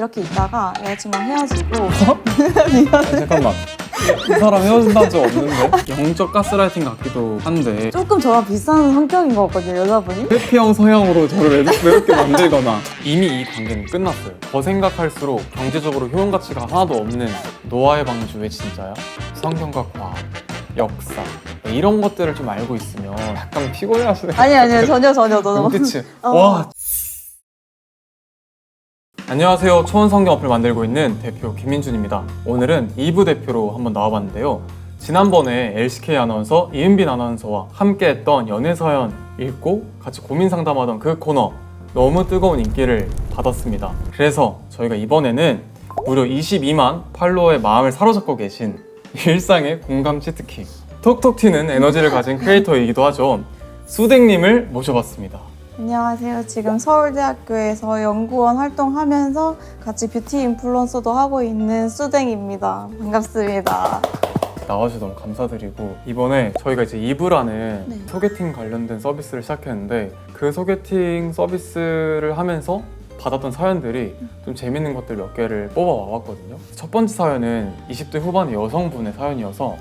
이렇게 있다가 여자친구랑 헤어지고 잠깐만, 이 사람 헤어진다는 적 없는데? 영적 가스라이팅 같기도 한데 조금 저랑 비슷한 성격인 것 같거든요, 여자분이. 회피형 성향으로 저를 외롭게 만들거나 이미 이 관계는 끝났어요. 더 생각할수록 경제적으로 효용가치가 하나도 없는 노아의 방주 왜 진짜야? 성경과 과학, 역사 이런 것들을 좀 알고 있으면 약간 피곤해하시네. 아니요 전혀 너무 눈빛이 와. 안녕하세요. 초원성경 어플 만들고 있는 대표 김민준입니다. 오늘은 2부 대표로 한번 나와봤는데요. 지난번에 LCK 아나운서, 이은빈 아나운서와 함께 했던 연애사연 읽고 같이 고민 상담하던 그 코너 너무 뜨거운 인기를 받았습니다. 그래서 저희가 이번에는 무려 22만 팔로워의 마음을 사로잡고 계신 일상의 공감 치트키, 톡톡 튀는 에너지를 가진 크리에이터이기도 하죠. 수댕님을 모셔봤습니다. 안녕하세요. 지금 서울대학교에서 연구원 활동하면서 같이 뷰티 인플루언서도 하고 있는 수댕입니다. 반갑습니다. 나와주셔서 너무 감사드리고, 이번에 저희가 이제 2부라는 네. 소개팅 관련된 서비스를 시작했는데 그 소개팅 서비스를 하면서 받았던 사연들이 좀 재밌는 것들 몇 개를 뽑아 와봤거든요. 첫 번째 사연은 20대 후반의 여성분의 사연이어서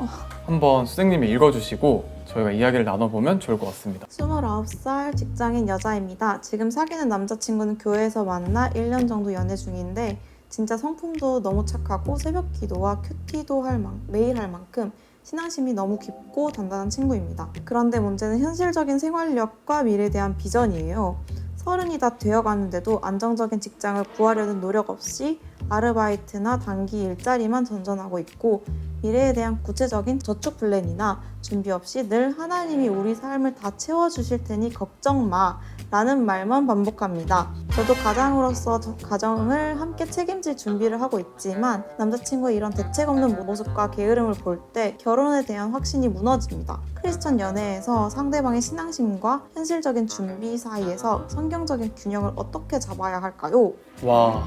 한번 수댕님이 읽어주시고 저희가 이야기를 나눠보면 좋을 것 같습니다. 29살 직장인 여자입니다. 지금 사귀는 남자친구는 교회에서 만나 1년 정도 연애 중인데 진짜 성품도 너무 착하고 새벽 기도와 큐티도 매일 할 만큼 신앙심이 너무 깊고 단단한 친구입니다. 그런데 문제는 현실적인 생활력과 미래에 대한 비전이에요. 30이 다 되어가는데도 안정적인 직장을 구하려는 노력 없이 아르바이트나 단기 일자리만 전전하고 있고 미래에 대한 구체적인 저축 플랜이나 준비 없이 늘 하나님이 우리 삶을 다 채워주실 테니 걱정 마 라는 말만 반복합니다. 저도 가장으로서 가정을 함께 책임질 준비를 하고 있지만 남자친구의 이런 대책 없는 모습과 게으름을 볼 때 결혼에 대한 확신이 무너집니다. 크리스천 연애에서 상대방의 신앙심과 현실적인 준비 사이에서 성경적인 균형을 어떻게 잡아야 할까요? 와,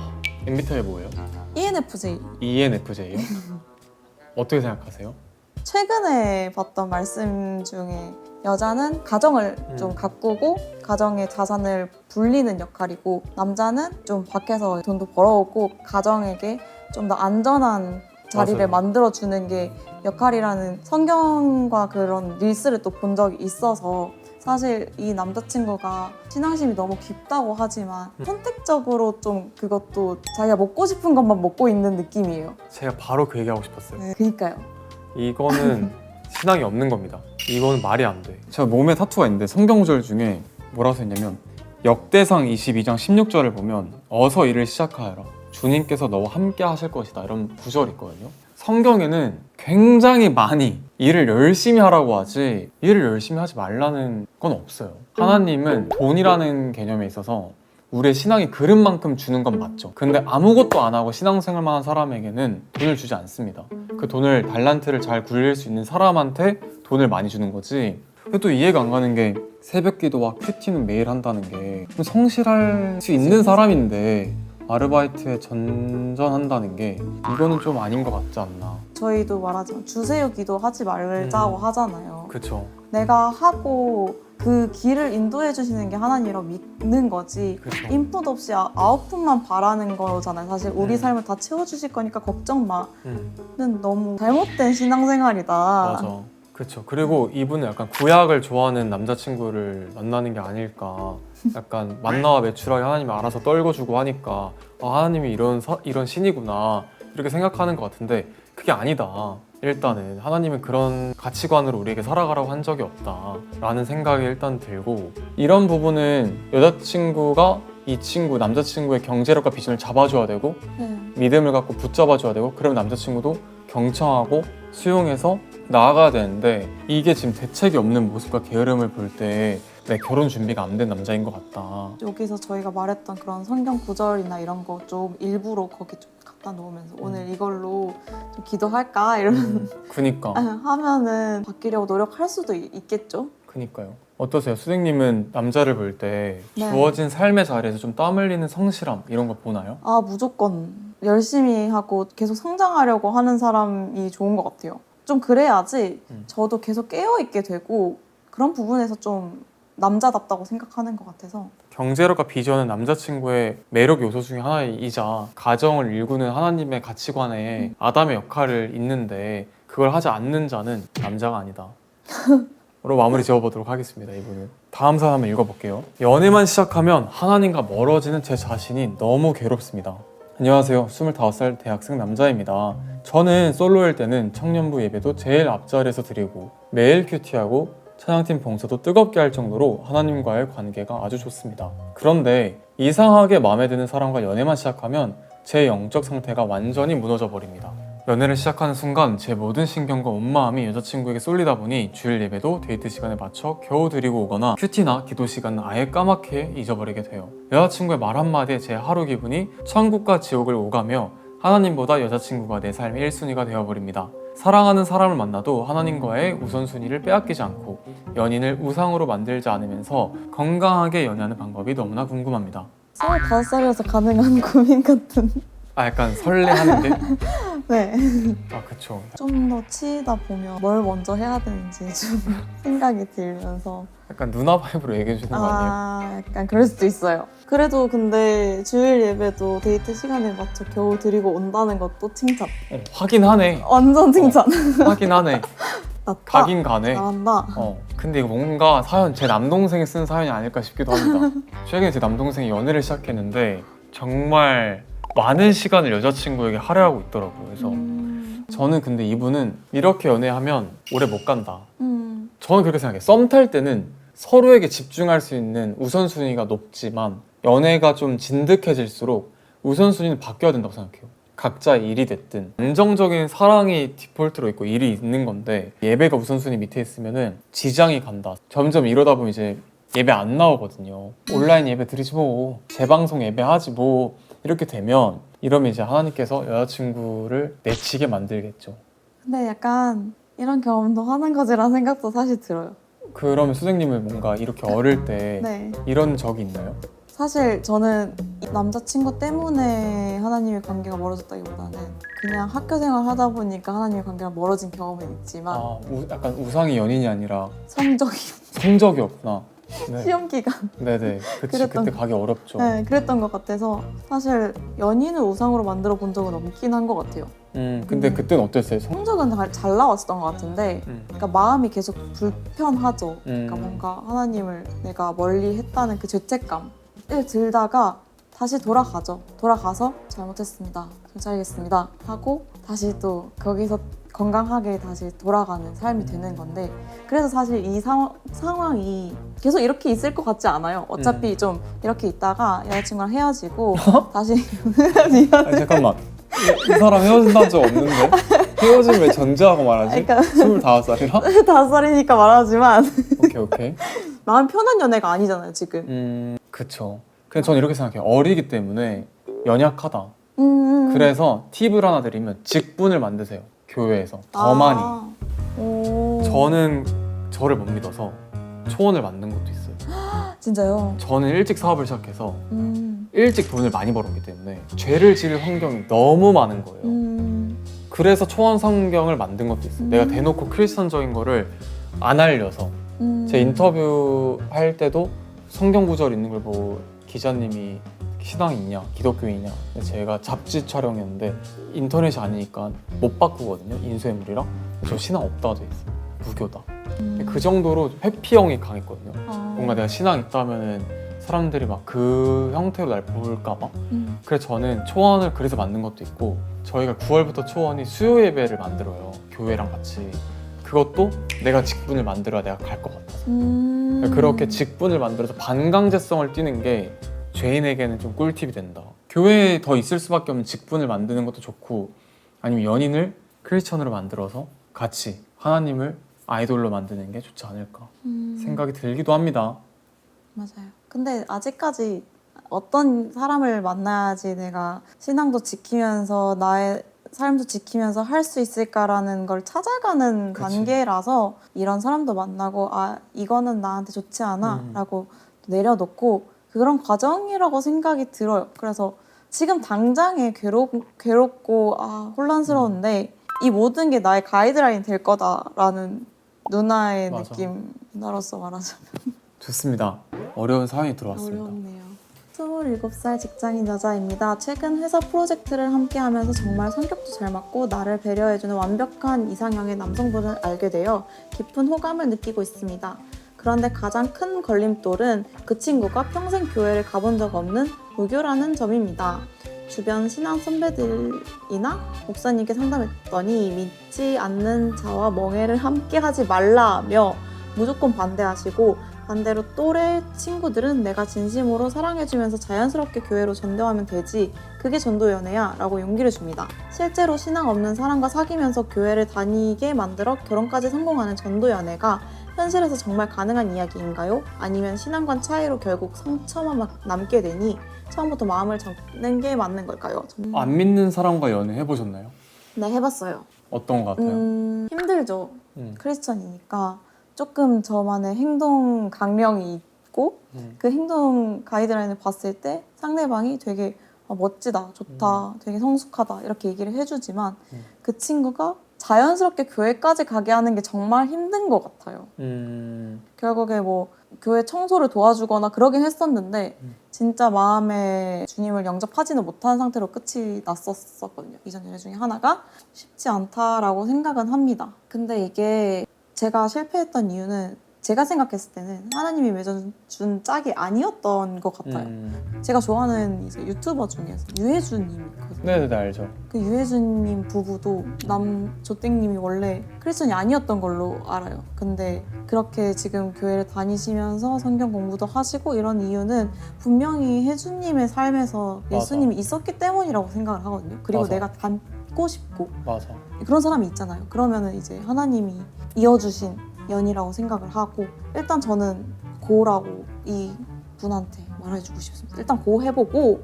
MBTI 뭐예요? ENFJ. ENFJ요? 어떻게 생각하세요? 최근에 봤던 말씀 중에 여자는 가정을 좀 가꾸고 가정의 자산을 불리는 역할이고 남자는 좀 밖에서 돈도 벌어오고 가정에게 좀 더 안전한 자리를 맞아요. 만들어주는 게 역할이라는 성경과 그런 릴스를 또 본 적이 있어서 사실 이 남자친구가 신앙심이 너무 깊다고 하지만 선택적으로 좀 그것도 자기가 먹고 싶은 것만 먹고 있는 느낌이에요. 제가 바로 그 얘기하고 싶었어요. 네, 그니까요. 이거는 신앙이 없는 겁니다. 이거는 말이 안 돼. 제가 몸에 타투가 있는데 성경 구절 중에 뭐라고 써있냐면 역대상 22장 16절을 보면 어서 일을 시작하여라. 주님께서 너와 함께 하실 것이다. 이런 구절이 있거든요. 성경에는 굉장히 많이 일을 열심히 하라고 하지 일을 열심히 하지 말라는 건 없어요. 하나님은 돈이라는 개념에 있어서 우리의 신앙이 그릇만큼 주는 건 맞죠. 근데 아무것도 안 하고 신앙생활만 한 사람에게는 돈을 주지 않습니다. 그 돈을 달란트를 잘 굴릴 수 있는 사람한테 돈을 많이 주는 거지. 근데 또 이해가 안 가는 게 새벽 기도와 큐티는 매일 한다는 게 좀 성실할 수 있는 사람인데 아르바이트에 전전한다는 게 이거는 좀 아닌 것 같지 않나. 저희도 말하자면 주세요 기도 하지 말자고 하잖아요. 그쵸. 내가 하고 그 길을 인도해 주시는 게 하나님이라고 믿는 거지. 그쵸. 인풋 없이 아웃풋만 바라는 거잖아요. 사실 우리 삶을 다 채워주실 거니까 걱정 마는 너무 잘못된 신앙생활이다. 맞아. 그쵸. 그리고 이분은 약간 구약을 좋아하는 남자친구를 만나는 게 아닐까. 약간 만나와 매출하게 하나님이 알아서 떨궈주고 하니까 하나님이 이런 신이구나 이렇게 생각하는 것 같은데 그게 아니다. 일단은 하나님은 그런 가치관으로 우리에게 살아가라고 한 적이 없다 라는 생각이 일단 들고, 이런 부분은 여자친구가 이 친구, 남자친구의 경제력과 비전을 잡아줘야 되고 네. 믿음을 갖고 붙잡아줘야 되고, 그러면 남자친구도 경청하고 수용해서 나아가야 되는데 이게 지금 대책이 없는 모습과 게으름을 볼 때 내 결혼 준비가 안 된 남자인 것 같다. 여기서 저희가 말했던 그런 성경 구절이나 이런 거 좀 일부러 거기 좀 갖다 놓으면서 오늘 이걸로 좀 기도할까 이러면 그니까. 하면은 바뀌려고 노력할 수도 있겠죠. 그니까요. 어떠세요? 수댕님은 남자를 볼 때 네. 주어진 삶의 자리에서 좀 땀 흘리는 성실함 이런 거 보나요? 아, 무조건 열심히 하고 계속 성장하려고 하는 사람이 좋은 것 같아요. 좀 그래야지 저도 계속 깨어있게 되고 그런 부분에서 좀 남자답다고 생각하는 것 같아서. 경제력과 비전은 남자친구의 매력 요소 중에 하나이자 가정을 일구는 하나님의 가치관에 아담의 역할을 잇는데 그걸 하지 않는 자는 남자가 아니다. 로 마무리 지어보도록 하겠습니다. 이분은 다음 사연 한번 읽어볼게요. 연애만 시작하면 하나님과 멀어지는 제 자신이 너무 괴롭습니다. 안녕하세요. 25살 대학생 남자입니다. 저는 솔로일 때는 청년부 예배도 제일 앞자리에서 드리고 매일 큐티하고 찬양팀 봉사도 뜨겁게 할 정도로 하나님과의 관계가 아주 좋습니다. 그런데 이상하게 마음에 드는 사람과 연애만 시작하면 제 영적 상태가 완전히 무너져 버립니다. 연애를 시작하는 순간 제 모든 신경과 온 마음이 여자친구에게 쏠리다 보니 주일 예배도 데이트 시간에 맞춰 겨우 드리고 오거나 큐티나 기도 시간은 아예 까맣게 잊어버리게 돼요. 여자친구의 말 한마디에 제 하루 기분이 천국과 지옥을 오가며 하나님보다 여자친구가 내 삶의 1순위가 되어버립니다. 사랑하는 사람을 만나도 하나님과의 우선순위를 빼앗기지 않고 연인을 우상으로 만들지 않으면서 건강하게 연애하는 방법이 너무나 궁금합니다. 25살이어서 가능한 고민 같은. 약간 설레하는 게? 네. 그쵸. 좀 더 치이다 보면 뭘 먼저 해야 되는지 좀 생각이 들면서. 약간 누나 바이브로 얘기해 주는 거 아니에요? 약간 그럴 수도 있어요. 그래도 근데 주일 예배도 데이트 시간에 맞춰 겨우 드리고 온다는 것도 칭찬. 하긴 하네. 완전 칭찬. 하긴 하네. 낫다. 가긴 가네. 잘한다. 근데 이거 뭔가 제 남동생이 쓴 사연이 아닐까 싶기도 합니다. 최근에 제 남동생이 연애를 시작했는데 정말 많은 시간을 여자친구에게 할애하고 있더라고요. 그래서 저는 근데 이분은 이렇게 연애하면 오래 못 간다. 저는 그렇게 생각해요. 썸 탈 때는 서로에게 집중할 수 있는 우선순위가 높지만 연애가 좀 진득해질수록 우선순위는 바뀌어야 된다고 생각해요. 각자의 일이 됐든 안정적인 사랑이 디폴트로 있고 일이 있는 건데 예배가 우선순위 밑에 있으면은 지장이 간다. 점점 이러다 보면 이제 예배 안 나오거든요. 온라인 예배 드리지 뭐, 재방송 예배하지 뭐, 이렇게 되면 이러면 이제 하나님께서 여자친구를 내치게 만들겠죠. 근데 약간 이런 경험도 하는 거지라는 생각도 사실 들어요. 그러면 수생님은 뭔가 이렇게 어릴 때 네. 이런 적이 있나요? 사실 저는 남자친구 때문에 하나님의 관계가 멀어졌다기보다는 그냥 학교 생활 하다 보니까 하나님의 관계가 멀어진 경험은 있지만 약간 우상이 연인이 아니라 성적이었구나. 네. 시험 기간. 네네. 그때 가기 어렵죠. 네, 그랬던 것 같아서 사실 연인을 우상으로 만들어 본 적은 없긴 한 것 같아요. 근데 그때는 어땠어요? 성적은 잘 나왔었던 것 같은데 그러니까 마음이 계속 불편하죠. 그러니까 뭔가 하나님을 내가 멀리 했다는 그 죄책감을 들다가 다시 돌아가죠. 돌아가서 잘못했습니다. 경찰이겠습니다. 하고 다시 또 거기서 건강하게 다시 돌아가는 삶이 되는 건데 그래서 사실 이 상황이 계속 이렇게 있을 것 같지 않아요. 어차피 좀 이렇게 있다가 여자친구랑 헤어지고 다시 잠깐만. 이 사람 헤어진다는 적 없는데? 헤어지면 왜 전제하고 말하지? 그러니까 25살이라? 5살이니까 말하지만 오케이. 마음 편한 연애가 아니잖아요 지금. 그쵸. 근데 저는 이렇게 생각해요. 어리기 때문에 연약하다. 그래서 팁을 하나 드리면 직분을 만드세요. 교회에서 더 많이. 저는 저를 못 믿어서 초원을 만든 것도 있어요. 진짜요? 저는 일찍 사업을 시작해서 일찍 돈을 많이 벌었기 때문에 죄를 지을 환경이 너무 많은 거예요. 그래서 초원 성경을 만든 것도 있어요. 내가 대놓고 크리스천적인 거를 안 알려서 제 인터뷰 할 때도 성경 구절 있는 걸 보고 기자님이 신앙이 있냐, 기독교이냐. 제가 잡지 촬영했는데 인터넷이 아니니까 못 바꾸거든요. 인쇄물이랑. 저 신앙 없다고 돼 있어요. 무교다. 그 정도로 회피형이 강했거든요. 뭔가 내가 신앙 있다 하면은 사람들이 막 그 형태로 날 볼까 봐. 그래서 저는 초원을 그래서 만든 것도 있고 저희가 9월부터 초원이 수요 예배를 만들어요. 교회랑 같이. 그것도 내가 직분을 만들어야 내가 갈 것 같아서. 그렇게 직분을 만들어서 반강제성을 띠는 게 죄인에게는 좀 꿀팁이 된다. 교회에 더 있을 수밖에 없는 직분을 만드는 것도 좋고 아니면 연인을 크리스천으로 만들어서 같이 하나님을 아이돌로 만드는 게 좋지 않을까 생각이 들기도 합니다. 맞아요. 근데 아직까지 어떤 사람을 만나야지 내가 신앙도 지키면서 나의 삶도 지키면서 할 수 있을까라는 걸 찾아가는 단계라서 이런 사람도 만나고 이거는 나한테 좋지 않아 라고 내려놓고 그런 과정이라고 생각이 들어요. 그래서 지금 당장에 괴롭고 혼란스러운데 이 모든 게 나의 가이드라인 될 거다라는 누나의 맞아. 느낌, 누나로서 말하자면 좋습니다. 어려운 사연이 들어왔습니다. 어렵네요. 27살 직장인 여자입니다. 최근 회사 프로젝트를 함께 하면서 정말 성격도 잘 맞고 나를 배려해주는 완벽한 이상형의 남성분을 알게 되어 깊은 호감을 느끼고 있습니다. 그런데 가장 큰 걸림돌은 그 친구가 평생 교회를 가본 적 없는 무교라는 점입니다. 주변 신앙 선배들이나 목사님께 상담했더니 믿지 않는 자와 멍해를 함께 하지 말라며 무조건 반대하시고, 반대로 또래 친구들은 내가 진심으로 사랑해주면서 자연스럽게 교회로 전도하면 되지, 그게 전도연애야 라고 용기를 줍니다. 실제로 신앙 없는 사람과 사귀면서 교회를 다니게 만들어 결혼까지 성공하는 전도연애가 현실에서 정말 가능한 이야기인가요? 아니면 신앙관 차이로 결국 상처만 남게 되니 처음부터 마음을 접는 게 맞는 걸까요? 안 믿는 사람과 연애 해보셨나요? 네, 해봤어요. 어떤 것 같아요? 힘들죠. 음. 크리스천이니까 조금 저만의 행동 강령이 있고 그 행동 가이드라인을 봤을 때 상대방이 되게 멋지다, 좋다, 되게 성숙하다 이렇게 얘기를 해주지만 그 친구가 자연스럽게 교회까지 가게 하는 게 정말 힘든 것 같아요. 결국에 뭐 교회 청소를 도와주거나 그러긴 했었는데 진짜 마음에 주님을 영접하지는 못한 상태로 끝이 났었거든요. 이전 연애 중에 하나가 쉽지 않다라고 생각은 합니다. 근데 이게 제가 실패했던 이유는 제가 생각했을 때는 하나님이 맺어준 짝이 아니었던 것 같아요. 제가 좋아하는 이제 유튜버 중에서 유해준님이 있거든요. 네네, 알죠. 그 유해준님 부부도 조땡님이 원래 크리스천이 아니었던 걸로 알아요. 근데 그렇게 지금 교회를 다니시면서 성경 공부도 하시고 이런 이유는 분명히 혜준님의 삶에서 예수님이 있었기 때문이라고 생각을 하거든요. 그리고 맞아. 내가 닮고 싶고 맞아. 그런 사람이 있잖아요. 그러면은 이제 하나님이 이어주신 연이라고 생각을 하고, 일단 저는 고라고 이 분한테 말해주고 싶습니다. 일단 고 해보고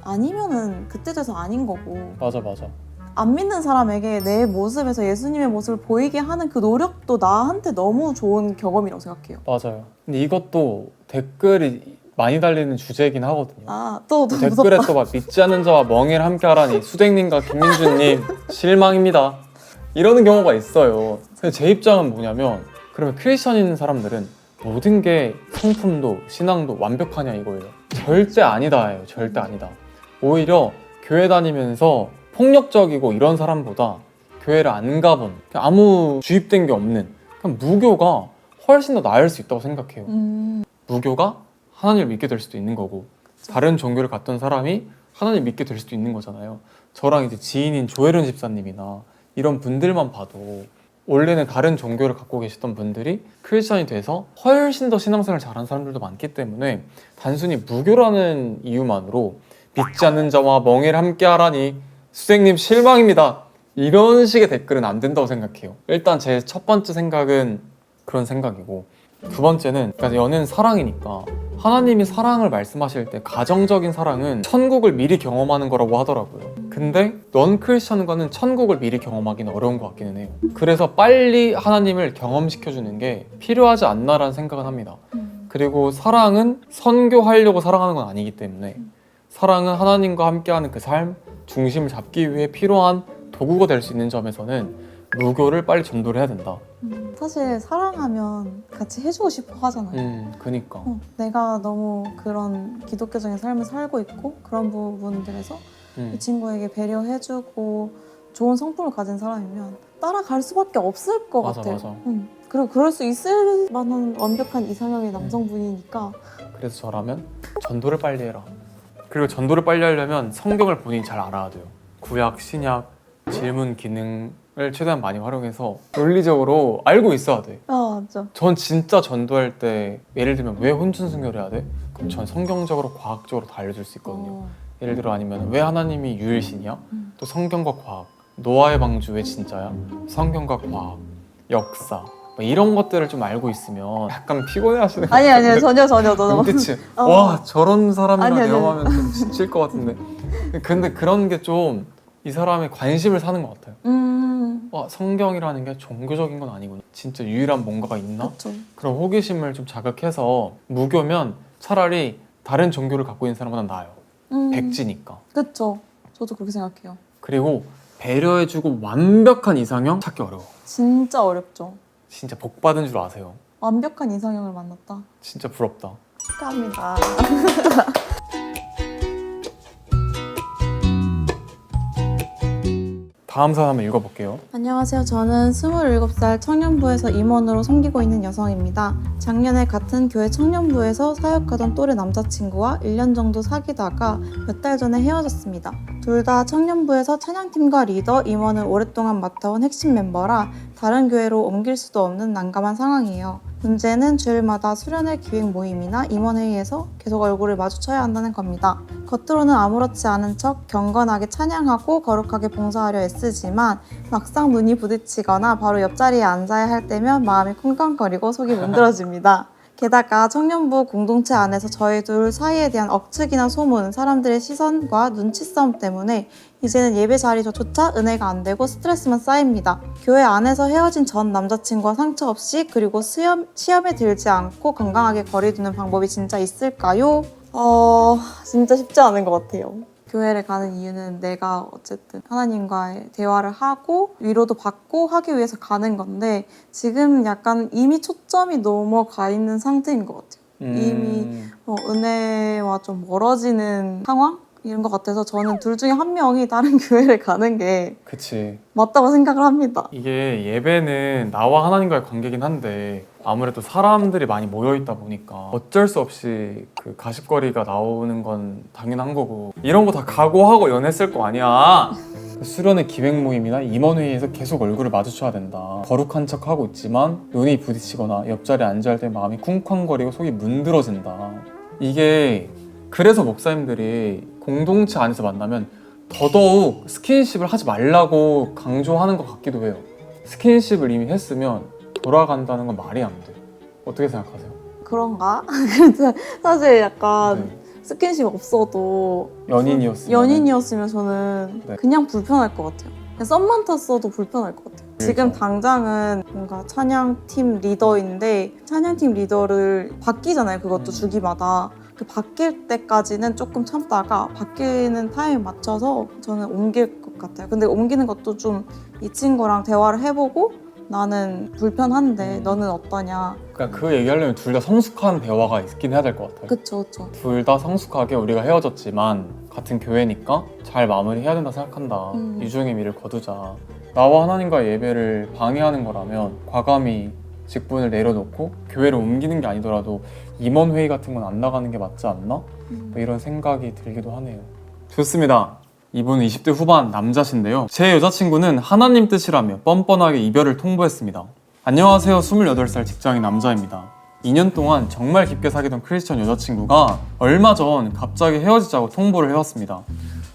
아니면은 그때 돼서 아닌 거고, 맞아. 안 믿는 사람에게 내 모습에서 예수님의 모습을 보이게 하는 그 노력도 나한테 너무 좋은 경험이라고 생각해요. 맞아요. 근데 이것도 댓글이 많이 달리는 주제이긴 하거든요. 또 댓글에 또 막 믿지 않는 자와 멍해를 함께 하라니 수댕님과 김민주님 실망입니다 이러는 경우가 있어요. 근데 제 입장은 뭐냐면, 그러면 크리스천인 사람들은 모든 게 성품도 신앙도 완벽하냐 이거예요. 절대 아니다예요. 절대 아니다. 오히려 교회 다니면서 폭력적이고 이런 사람보다 교회를 안 가본, 그냥 아무 주입된 게 없는 그냥 무교가 훨씬 더 나을 수 있다고 생각해요. 무교가 하나님을 믿게 될 수도 있는 거고, 다른 종교를 갔던 사람이 하나님 믿게 될 수도 있는 거잖아요. 저랑 이제 지인인 조혜련 집사님이나 이런 분들만 봐도 원래는 다른 종교를 갖고 계시던 분들이 크리스천이 돼서 훨씬 더 신앙생활을 잘하는 사람들도 많기 때문에, 단순히 무교라는 이유만으로 믿지 않는 자와 멍해를 함께 하라니 수생님 실망입니다 이런 식의 댓글은 안 된다고 생각해요. 일단 제 첫 번째 생각은 그런 생각이고, 두 번째는 그러니까 연애는 사랑이니까 하나님이 사랑을 말씀하실 때 가정적인 사랑은 천국을 미리 경험하는 거라고 하더라고요. 근데 넌 크리스천과는 천국을 미리 경험하기는 어려운 것 같기는 해요. 그래서 빨리 하나님을 경험시켜주는 게 필요하지 않나라는 생각은 합니다. 그리고 사랑은 선교하려고 사랑하는 건 아니기 때문에, 사랑은 하나님과 함께하는 그 삶 중심을 잡기 위해 필요한 도구가 될 수 있는 점에서는 무교를 빨리 전도를 해야 된다. 사실 사랑하면 같이 해주고 싶어 하잖아요. 그니까. 내가 너무 그런 기독교적인 삶을 살고 있고 그런 부분들에서 이 친구에게 배려해주고 좋은 성품을 가진 사람이면 따라갈 수밖에 없을 것 맞아, 같아요. 맞아. 그리고 그럴 수 있을 만한 완벽한 이상형의 남성분이니까. 그래서 저라면 전도를 빨리 해라. 그리고 전도를 빨리 하려면 성경을 본인이 잘 알아야 돼요. 구약, 신약, 질문 기능을 최대한 많이 활용해서 논리적으로 알고 있어야 돼. 맞아. 전 진짜 전도할 때 예를 들면 왜 혼춘순교를 해야 돼? 그럼 전 성경적으로 과학적으로 다 알려줄 수 있거든요. 예를 들어 아니면 왜 하나님이 유일신이야? 또 성경과 과학, 노아의 방주 왜 진짜야? 성경과 과학, 역사 뭐 이런 것들을 좀 알고 있으면 약간 피곤해하시는 것 같아요. 아니요 전혀 눈빛이 와 저런 사람이랑 아니. 대화하면 좀 지칠 것 같은데. 근데 그런 게 좀 이 사람의 관심을 사는 것 같아요. 와 성경이라는 게 종교적인 건 아니구나. 진짜 유일한 뭔가가 있나? 그쵸. 그런 호기심을 좀 자극해서 무교면 차라리 다른 종교를 갖고 있는 사람보다 나아요. 백지니까. 그쵸. 저도 그렇게 생각해요. 그리고 배려해주고 완벽한 이상형 찾기 어려워. 진짜 어렵죠. 진짜 복 받은 줄 아세요. 완벽한 이상형을 만났다. 진짜 부럽다. 축하합니다. 다음 사연 한번 읽어볼게요. 안녕하세요. 저는 27살 청년부에서 임원으로 섬기고 있는 여성입니다. 작년에 같은 교회 청년부에서 사역하던 또래 남자친구와 1년 정도 사귀다가 몇 달 전에 헤어졌습니다. 둘 다 청년부에서 찬양팀과 리더, 임원을 오랫동안 맡아온 핵심 멤버라 다른 교회로 옮길 수도 없는 난감한 상황이에요. 문제는 주일마다 수련회 기획 모임이나 임원회의에서 계속 얼굴을 마주쳐야 한다는 겁니다. 겉으로는 아무렇지 않은 척 경건하게 찬양하고 거룩하게 봉사하려 애쓰지만 막상 눈이 부딪히거나 바로 옆자리에 앉아야 할 때면 마음이 쿵쾅거리고 속이 문드러집니다. 게다가 청년부 공동체 안에서 저희 둘 사이에 대한 억측이나 소문, 사람들의 시선과 눈치 싸움 때문에 이제는 예배 자리조차 은혜가 안 되고 스트레스만 쌓입니다. 교회 안에서 헤어진 전 남자친구와 상처 없이 그리고 시험에 들지 않고 건강하게 거리두는 방법이 진짜 있을까요? 진짜 쉽지 않은 것 같아요. 교회를 가는 이유는 내가 어쨌든 하나님과의 대화를 하고 위로도 받고 하기 위해서 가는 건데 지금 약간 이미 초점이 넘어가 있는 상태인 것 같아요. 이미 은혜와 좀 멀어지는 상황? 이런 것 같아서 저는 둘 중에 한 명이 다른 교회를 가는 게 그치. 맞다고 생각을 합니다. 이게 예배는 나와 하나님과의 관계긴 한데 아무래도 사람들이 많이 모여있다 보니까 어쩔 수 없이 그 가십거리가 나오는 건 당연한 거고 이런 거 다 각오하고 연애했을 거 아니야. 수련회 기획 모임이나 임원회의에서 계속 얼굴을 마주쳐야 된다. 거룩한 척하고 있지만 눈이 부딪히거나 옆자리에 앉아야 할 때 마음이 쿵쾅거리고 속이 문드러진다. 이게 그래서 목사님들이 공동체 안에서 만나면 더더욱 스킨십을 하지 말라고 강조하는 것 같기도 해요. 스킨십을 이미 했으면 돌아간다는 건 말이 안 돼. 어떻게 생각하세요? 그런가? 사실 약간 네. 스킨십 없어도 연인이었으면 저는 네. 그냥 불편할 것 같아요. 그냥 썸만 탔어도 불편할 것 같아요. 지금 당장은 뭔가 찬양팀 리더인데 찬양팀 리더를 바뀌잖아요. 그것도 주기마다. 그 바뀔 때까지는 조금 참다가 바뀌는 타임에 맞춰서 저는 옮길 것 같아요. 근데 옮기는 것도 좀 이 친구랑 대화를 해보고 나는 불편한데 너는 어떠냐. 그러니까 그 얘기하려면 둘 다 성숙한 대화가 있긴 해야 될 것 같아요. 그쵸. 둘 다 성숙하게 우리가 헤어졌지만 같은 교회니까 잘 마무리해야 된다 생각한다. 이중의 미를 거두자. 나와 하나님과의 예배를 방해하는 거라면 과감히 직분을 내려놓고 교회를 옮기는 게 아니더라도 임원회의 같은 건 안 나가는 게 맞지 않나? 뭐 이런 생각이 들기도 하네요. 좋습니다. 이분은 20대 후반 남자신데요. 제 여자친구는 하나님 뜻이라며 뻔뻔하게 이별을 통보했습니다. 안녕하세요. 28살 직장인 남자입니다. 2년 동안 정말 깊게 사귀던 크리스천 여자친구가 얼마 전 갑자기 헤어지자고 통보를 해왔습니다.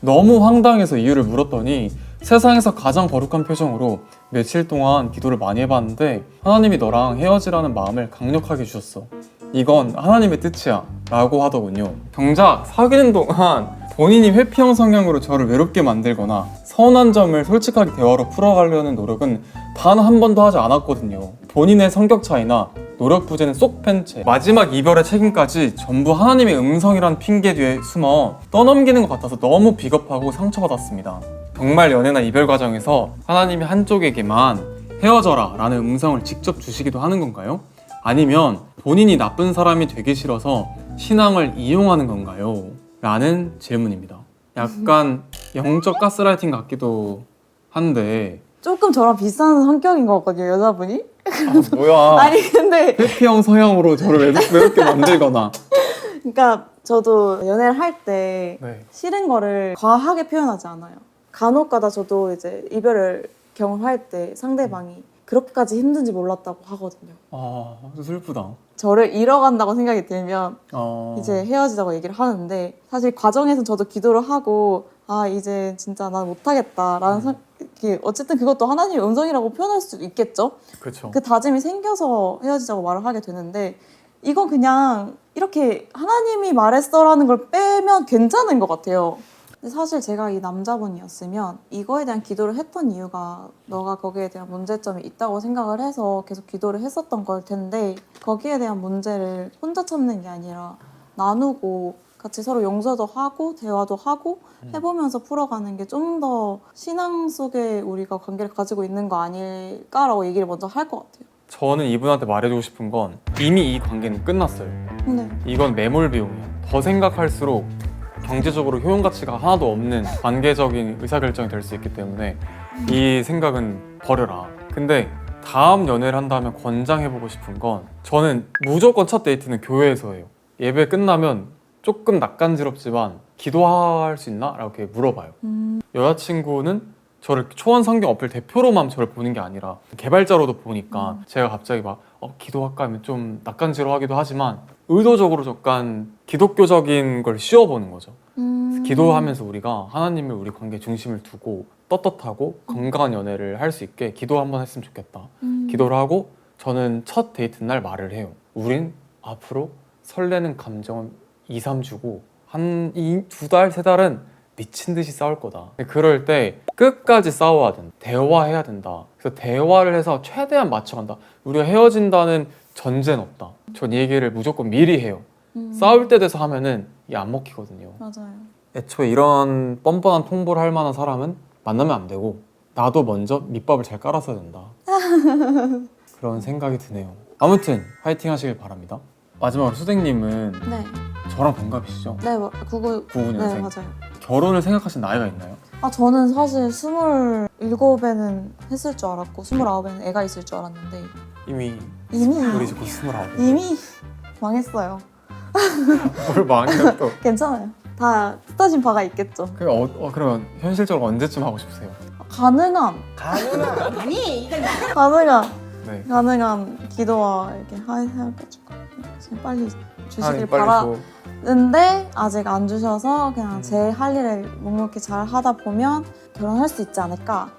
너무 황당해서 이유를 물었더니 세상에서 가장 거룩한 표정으로 며칠 동안 기도를 많이 해봤는데 하나님이 너랑 헤어지라는 마음을 강력하게 주셨어. 이건 하나님의 뜻이야 라고 하더군요. 정작 사귀는 동안 본인이 회피형 성향으로 저를 외롭게 만들거나 서운한 점을 솔직하게 대화로 풀어가려는 노력은 단 한 번도 하지 않았거든요. 본인의 성격 차이나 노력 부재는 쏙 뺀 채 마지막 이별의 책임까지 전부 하나님의 음성이란 핑계 뒤에 숨어 떠넘기는 것 같아서 너무 비겁하고 상처받았습니다. 정말 연애나 이별 과정에서 하나님이 한쪽에게만 헤어져라 라는 음성을 직접 주시기도 하는 건가요? 아니면 본인이 나쁜 사람이 되기 싫어서 신앙을 이용하는 건가요? 라는 질문입니다. 약간 영적 가스라이팅 같기도 한데 조금 저랑 비슷한 성격인 것 같거든요, 여자분이. 뭐야. 아니 근데 회피형 성향으로 저를 외롭게 만들거나. 그러니까 저도 연애를 할 때 네. 싫은 거를 과하게 표현하지 않아요. 간혹가다 저도 이제 이별을 경험할 때 상대방이 그렇게까지 힘든지 몰랐다고 하거든요. 아, 슬프다. 저를 잃어간다고 생각이 들면 아... 이제 헤어지자고 얘기를 하는데 사실 과정에서 저도 기도를 하고 이제 진짜 난 못하겠다라는 어쨌든 그것도 하나님의 음성이라고 표현할 수도 있겠죠. 그렇죠. 그 다짐이 생겨서 헤어지자고 말을 하게 되는데 이건 그냥 이렇게 하나님이 말했어라는 걸 빼면 괜찮은 것 같아요. 근데 사실 제가 이 남자분이었으면 이거에 대한 기도를 했던 이유가 너가 거기에 대한 문제점이 있다고 생각을 해서 계속 기도를 했었던 걸 텐데 거기에 대한 문제를 혼자 참는 게 아니라 나누고 같이 서로 용서도 하고 대화도 하고 해보면서 풀어가는 게 좀 더 신앙 속에 우리가 관계를 가지고 있는 거 아닐까라고 얘기를 먼저 할 것 같아요. 저는 이분한테 말해주고 싶은 건 이미 이 관계는 끝났어요. 네. 이건 매몰 비용이에요. 더 생각할수록 경제적으로 효용 가치가 하나도 없는 관계적인 의사결정이 될 수 있기 때문에 이 생각은 버려라. 근데 다음 연애를 한다면 권장해보고 싶은 건 저는 무조건 첫 데이트는 교회에서 해요. 예배 끝나면 조금 낯간지럽지만 기도할 수 있나? 라고 이렇게 물어봐요. 여자친구는 저를 초원 성경 어플 대표로만 저를 보는 게 아니라 개발자로도 보니까 제가 갑자기 막 기도할까 하면 좀 낯간지러워하기도 하지만 의도적으로 약간 기독교적인 걸 씌워보는 거죠. 기도하면서 우리가 하나님을 우리 관계 중심을 두고 떳떳하고 건강한 연애를 할 수 있게 기도 한번 했으면 좋겠다. 기도를 하고 저는 첫 데이트 날 말을 해요. 우린 앞으로 설레는 감정은 2, 3주고 한 2달, 3달은 미친 듯이 싸울 거다. 그럴 때 끝까지 싸워야 된다. 대화해야 된다. 그래서 대화를 해서 최대한 맞춰간다. 우리가 헤어진다는 전제는 없다. 전 이 얘기를 무조건 미리 해요. 싸울 때 돼서 하면은 이게 안 먹히거든요. 맞아요. 애초에 이런 뻔뻔한 통보를 할 만한 사람은 만나면 안 되고 나도 먼저 밑밥을 잘 깔았어야 된다. 그런 생각이 드네요. 아무튼 화이팅 하시길 바랍니다. 마지막으로 수댕님은 네. 저랑 동갑이시죠? 네, 99년생. 네, 99년생. 맞아요. 결혼을 생각하신 나이가 있나요? 저는 사실 27에는 했을 줄 알았고 29에는 애가 있을 줄 알았는데 이미 이미 우리 곧 29. 이미 망했어요. 뭘 망해요 또. 괜찮아요. 다 쓰다진 바가 있겠죠. 그러면 현실적으로 언제쯤 하고 싶으세요? 가능한 네. 가능한 기도와 이렇게 해가지고 지금 빨리 주시길 하나님 빨리 줘. 바라는데 아직 안 주셔서 그냥 제 할 일을 묵묵히 잘 하다 보면 결혼할 수 있지 않을까.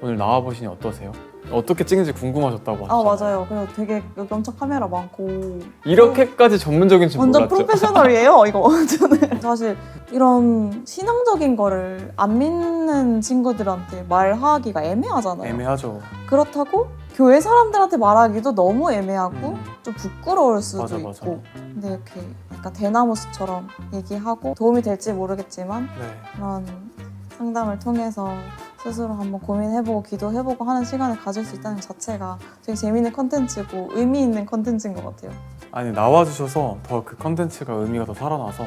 오늘 나와보시니 어떠세요? 어떻게 찍는지 궁금하셨다고 하셨잖아요. 맞아요. 그리고 되게 여기 엄청 카메라 많고 이렇게까지 전문적인 줄 완전 몰랐죠? 프로페셔널이에요 이거. 저는 사실 이런 신앙적인 거를 안 믿는 친구들한테 말하기가 애매하잖아요. 애매하죠. 그렇다고 교회 사람들한테 말하기도 너무 애매하고 좀 부끄러울 수도 맞아, 있고 맞아. 근데 이렇게 약간 대나무숲처럼 얘기하고 도움이 될지 모르겠지만 네. 그런 상담을 통해서 스스로 한번 고민해보고 기도해보고 하는 시간을 가질 수 있다는 것 자체가 되게 재밌는 컨텐츠고 의미 있는 컨텐츠인 것 같아요. 아니 나와주셔서 더 그 컨텐츠가 의미가 더 살아나서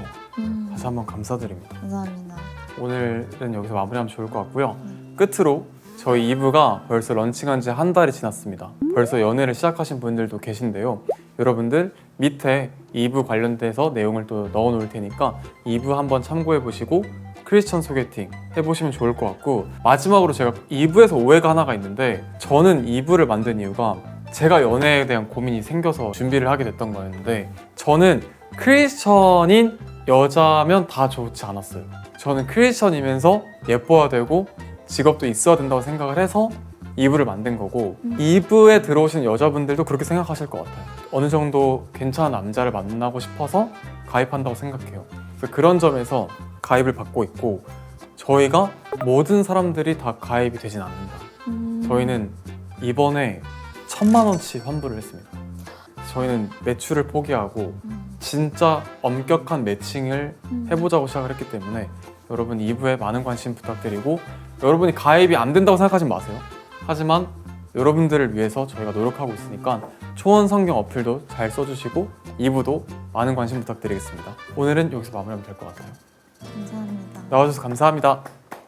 다시 한번 감사드립니다. 감사합니다. 오늘은 여기서 마무리하면 좋을 것 같고요. 끝으로 저희 2부가 벌써 런칭한 지 한 달이 지났습니다. 벌써 연애를 시작하신 분들도 계신데요. 여러분들 밑에 2부 관련돼서 내용을 또 넣어 놓을 테니까 2부 한번 참고해 보시고 크리스천 소개팅 해보시면 좋을 것 같고, 마지막으로 제가 2부에서 오해가 하나가 있는데, 저는 2부를 만든 이유가 제가 연애에 대한 고민이 생겨서 준비를 하게 됐던 거였는데, 저는 크리스천인 여자면 다 좋지 않았어요. 저는 크리스천이면서 예뻐야 되고 직업도 있어야 된다고 생각을 해서 2부를 만든 거고, 2부에 들어오시는 여자분들도 그렇게 생각하실 것 같아요. 어느 정도 괜찮은 남자를 만나고 싶어서 가입한다고 생각해요. 그래서 그런 점에서 가입을 받고 있고, 저희가 모든 사람들이 다 가입이 되진 않는다. 저희는 이번에 1,000만 원치 환불을 했습니다. 저희는 매출을 포기하고 진짜 엄격한 매칭을 해보자고 시작을 했기 때문에 여러분 2부에 많은 관심 부탁드리고, 여러분이 가입이 안 된다고 생각하지 마세요. 하지만 여러분들을 위해서 저희가 노력하고 있으니까 초원 성경 어플도 잘 써주시고 2부도 많은 관심 부탁드리겠습니다. 오늘은 여기서 마무리하면 될 것 같아요. 감사합니다. 나와주셔서 감사합니다.